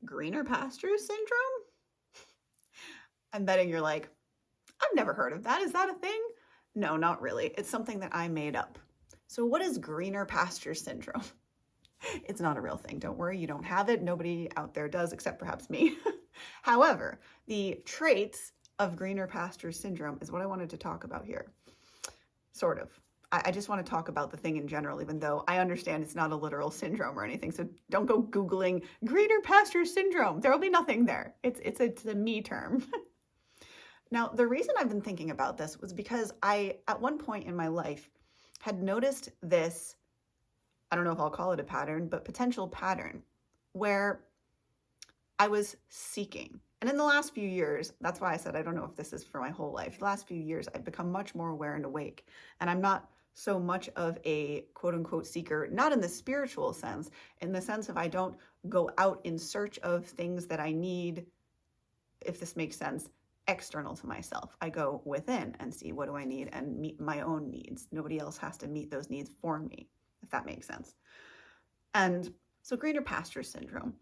Greener Pastures syndrome? I'm betting you're like, I've never heard of that. Is that a thing? No, not really. It's something that I made up. So what is greener pasture syndrome? It's not a real thing. Don't worry, you don't have it. Nobody out there does, except perhaps me. However, the traits of greener pasture syndrome is what I wanted to talk about here. Sort of. I just want to talk about the thing in general, even though I understand it's not a literal syndrome or anything. So don't go Googling greener pasture syndrome. There will be nothing there. It's a me term. Now, the reason I've been thinking about this was because I, at one point in my life, had noticed this, I don't know if I'll call it a pattern, but potential pattern, where I was seeking. And in the last few years, that's why I said I don't know if this is for my whole life. The last few years, I've become much more aware and awake. And I'm not so much of a quote unquote seeker, not in the spiritual sense, in the sense of I don't go out in search of things that I need, if this makes sense, external to myself. I go within and see what do I need and meet my own needs. Nobody else has to meet those needs for me, if that makes sense. And so greener pasture syndrome.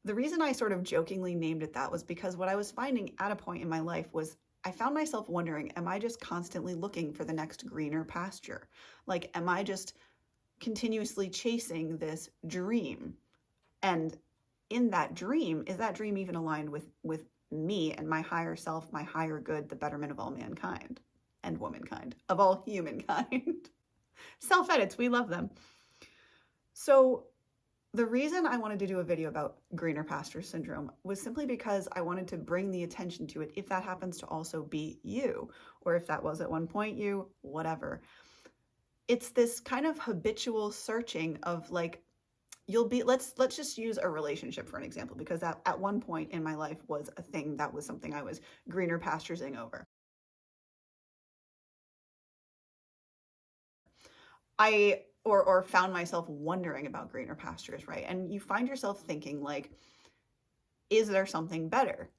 The reason I sort of jokingly named it that was because what I was finding at a point in my life was I found myself wondering, am I just constantly looking for the next greener pasture? Like, am I just continuously chasing this dream? And in that dream, is that dream even aligned with me and my higher self, my higher good, the betterment of all mankind and womankind, of all humankind? Self-edits, we love them. So the reason I wanted to do a video about greener pasture syndrome was simply because I wanted to bring the attention to it if that happens to also be you, or if that was at one point you, whatever. It's this kind of habitual searching of like, you'll be, let's just use a relationship for an example, because that at one point in my life was a thing that was something I was greener pasturesing over. Or found myself wondering about greener pastures, right? And you find yourself thinking like, is there something better?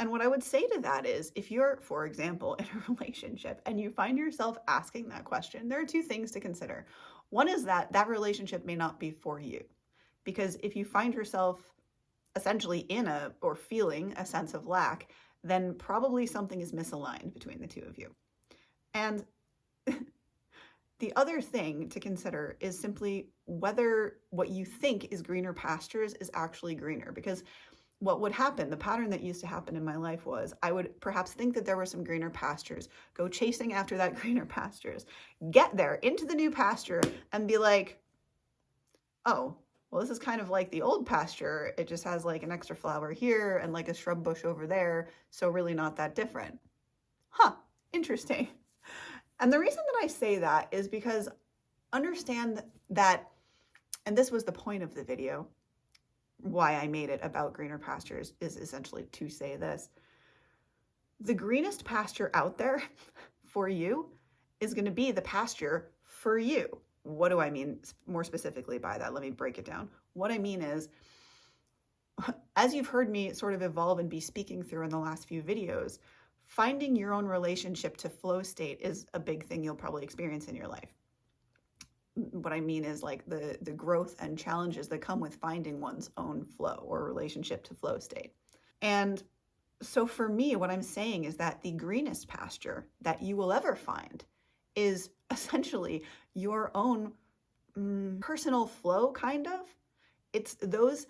And what I would say to that is, if you're, for example, in a relationship and you find yourself asking that question, there are two things to consider. One is that that relationship may not be for you, because if you find yourself essentially in a, or feeling a sense of lack, then probably something is misaligned between the two of you. And the other thing to consider is simply whether what you think is greener pastures is actually greener. Because what would happen, the pattern that used to happen in my life was I would perhaps think that there were some greener pastures, go chasing after that greener pastures, get there into the new pasture and be like, oh, well, this is kind of like the old pasture. It just has like an extra flower here and like a shrub bush over there. So really not that different. Huh, interesting. And the reason that I say that is because understand that, and this was the point of the video, why I made it about greener pastures is essentially to say this. The greenest pasture out there for you is going to be the pasture for you. What do I mean more specifically by that? Let me break it down. What I mean is, as you've heard me sort of evolve and be speaking through in the last few videos, finding your own relationship to flow state is a big thing you'll probably experience in your life. What I mean is like the growth and challenges that come with finding one's own flow or relationship to flow state. And so for me, what I'm saying is that the greenest pasture that you will ever find is essentially your own personal flow, kind of. It's those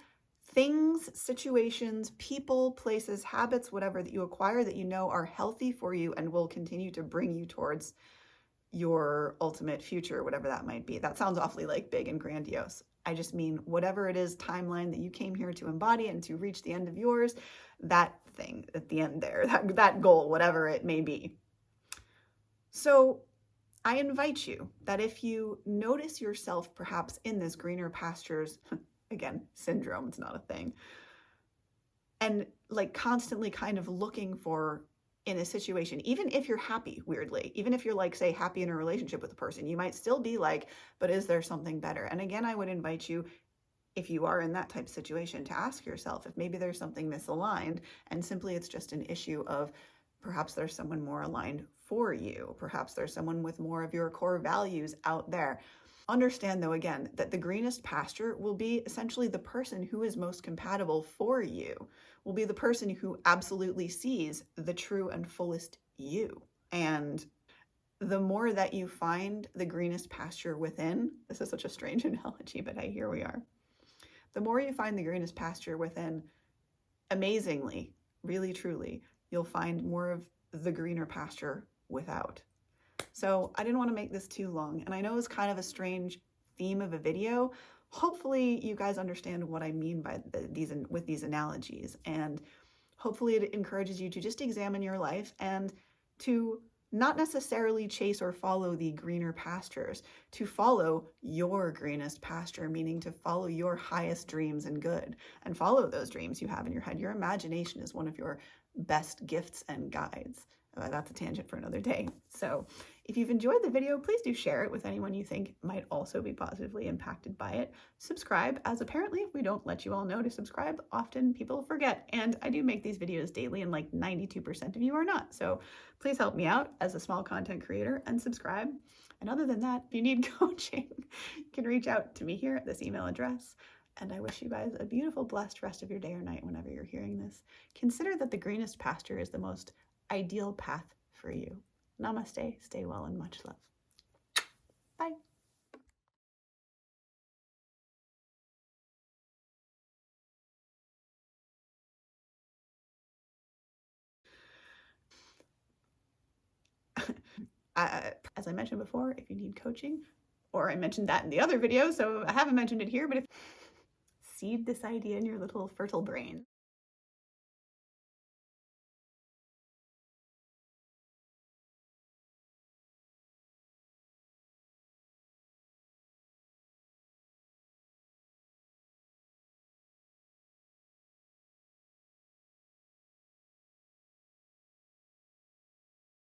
things, situations, people, places, habits, whatever that you acquire that you know are healthy for you and will continue to bring you towards your ultimate future, whatever that might be. That sounds awfully like big and grandiose. I just mean whatever it is, timeline that you came here to embody and to reach the end of yours, that thing at the end there, that goal, whatever it may be. So I invite you that if you notice yourself perhaps in this greener pastures, again, syndrome, it's not a thing, and like constantly kind of looking for in a situation, even if you're happy, weirdly, even if you're like, say, happy in a relationship with a person, you might still be like, but is there something better? And again, I would invite you, if you are in that type of situation, to ask yourself if maybe there's something misaligned and simply it's just an issue of perhaps there's someone more aligned for you. Perhaps there's someone with more of your core values out there. Understand, though, again, that the greenest pasture will be essentially the person who is most compatible for you, will be the person who absolutely sees the true and fullest you. And the more that you find the greenest pasture within, this is such a strange analogy, but hey, here we are. The more you find the greenest pasture within, amazingly, really, truly, you'll find more of the greener pasture without. So I didn't want to make this too long, and I know it's kind of a strange theme of a video. Hopefully you guys understand what I mean by with these analogies, and hopefully it encourages you to just examine your life and to not necessarily chase or follow the greener pastures, to follow your greenest pasture, meaning to follow your highest dreams and good, and follow those dreams you have in your head. Your imagination is one of your best gifts and guides. That's a tangent for another day. So if you've enjoyed the video, please do share it with anyone you think might also be positively impacted by it. Subscribe, as apparently if we don't let you all know to subscribe, often people forget. And I do make these videos daily, and like 92% of you are not. So please help me out as a small content creator and subscribe. And other than that, if you need coaching, you can reach out to me here at this email address. And I wish you guys a beautiful, blessed rest of your day or night whenever you're hearing this. Consider that the greenest pasture is the most ideal path for you. Namaste, stay well, and much love. Bye. As I mentioned before, if you need coaching, or I mentioned that in the other video, so I haven't mentioned it here, but if seed this idea in your little fertile brain.